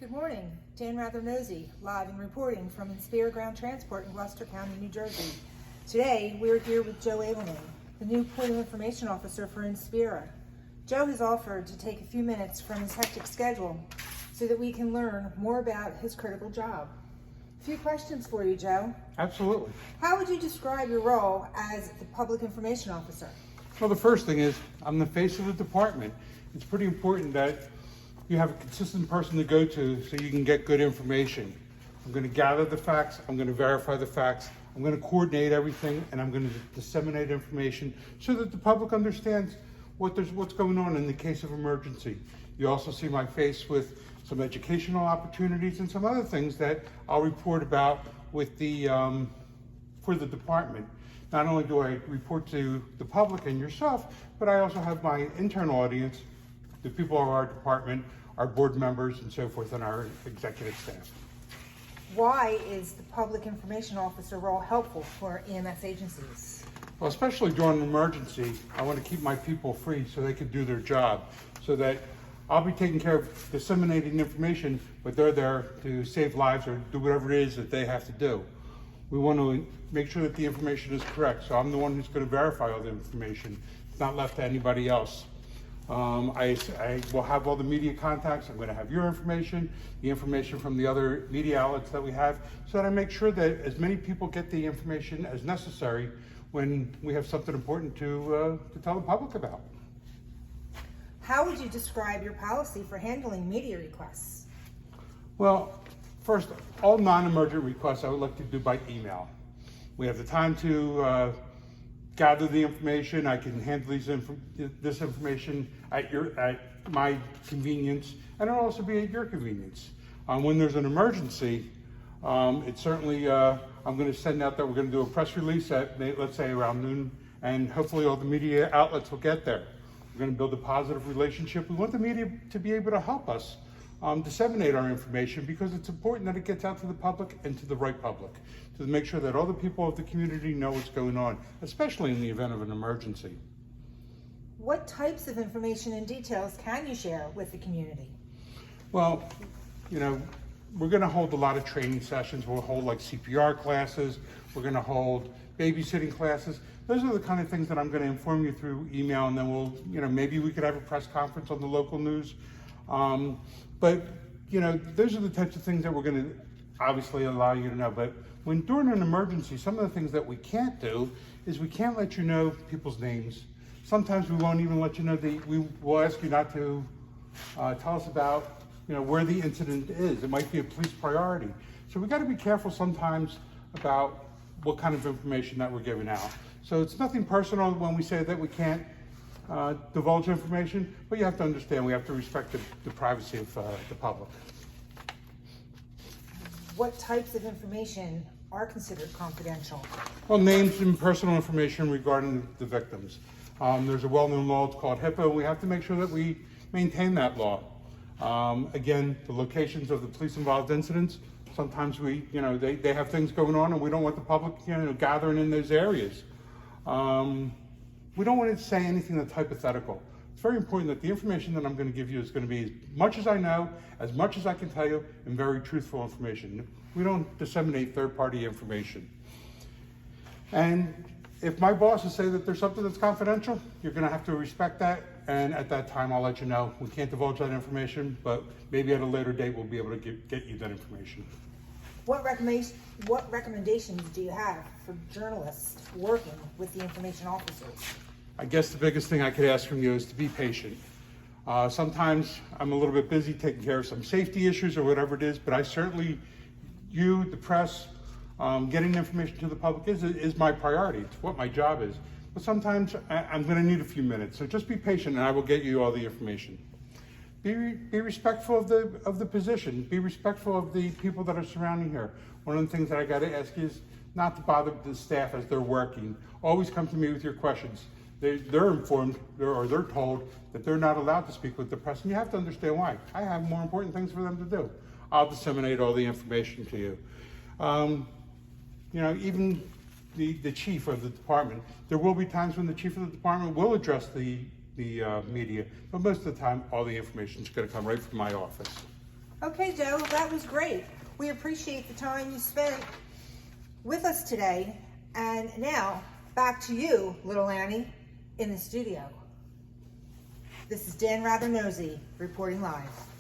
Good morning. Jane Rather-Nosey, live and reporting from Inspire Ground Transport in Gloucester County, New Jersey. Today, we're here with Joe Ailman, the new PIO Information Officer for Inspire. Joe has offered to take a few minutes from his hectic schedule so that we can learn more about his critical job. A few questions for you, Joe. Absolutely. How would you describe your role as the Public Information Officer? Well, the first thing is I'm the face of the department. It's pretty important that you have a consistent person to go to so you can get good information. I'm going to gather the facts, I'm going to verify the facts, I'm going to coordinate everything, and I'm going to disseminate information so that the public understands what's going on in the case of emergency. You also see my face with some educational opportunities and some other things that I'll report about with for the department. Not only do I report to the public and yourself, but I also have my internal audience, the people of our department, our board members and so forth, and our executive staff. Why is the Public Information Officer role helpful for EMS agencies? Well, especially during an emergency, I want to keep my people free so they can do their job, so that I'll be taking care of disseminating information, but they're there to save lives or do whatever it is that they have to do. We want to make sure that the information is correct, so I'm the one who's going to verify all the information. It's not left to anybody else. I will have all the media contacts. I'm going to have your information, the information from the other media outlets that we have, so that I make sure that as many people get the information as necessary when we have something important to tell the public about. How would you describe your policy for handling media requests? Well, first, all non-emergent requests I would like to do by email. We have the time to gather the information. I can handle this information at my convenience, and it'll also be at your convenience. When there's an emergency, it's certainly, I'm going to send out that we're going to do a press release at, let's say, around noon, and hopefully all the media outlets will get there. We're going to build a positive relationship. We want the media to be able to help us disseminate our information, because it's important that it gets out to the public and to the right public, to make sure that all the people of the community know what's going on, especially in the event of an emergency. What types of information and details can you share with the community? Well, we're going to hold a lot of training sessions. We'll hold like CPR classes. We're going to hold babysitting classes. Those are the kind of things that I'm going to inform you through email, and then we'll, maybe we could have a press conference on the local news. But those are the types of things that we're going to obviously allow you to know. But during an emergency, some of the things that we can't do is we can't let you know people's names. Sometimes we won't even let you know we will ask you not to tell us about where the incident is. It might be a police priority. So we got to be careful sometimes about what kind of information that we're giving out. So it's nothing personal when we say that we can't divulge information, but you have to understand we have to respect the privacy of the public. What types of information are considered confidential? Well, names and personal information regarding the victims. There's a well-known law, it's called HIPAA, and we have to make sure that we maintain that law. Again, the locations of the police-involved incidents, sometimes they have things going on and we don't want the public gathering in those areas. We don't want to say anything that's hypothetical. It's very important that the information that I'm going to give you is going to be as much as I know, as much as I can tell you, and very truthful information. We don't disseminate third-party information. And if my bosses say that there's something that's confidential, you're going to have to respect that, and at that time I'll let you know. We can't divulge that information, but maybe at a later date we'll be able to get you that information. What recommendations do you have for journalists working with the information officers? I guess the biggest thing I could ask from you is to be patient. Sometimes I'm a little bit busy taking care of some safety issues or whatever it is, but I certainly, the press, getting information to the public is my priority. It's what my job is. But sometimes I'm going to need a few minutes, so just be patient and I will get you all the information. Be respectful of the position. Be respectful of the people that are surrounding here. One of the things that I got to ask you is not to bother the staff as they're working. Always come to me with your questions. They're informed or they're told that they're not allowed to speak with the press, and you have to understand why. I have more important things for them to do. I'll disseminate all the information to you. Even the chief of the department, there will be times when the chief of the department will address the media, but most of the time all the information is going to come right from my office. Okay, Joe, that was great. We appreciate the time you spent with us today. And now, back to you, little Annie, in the studio. This is Dan Rather Nosy reporting live.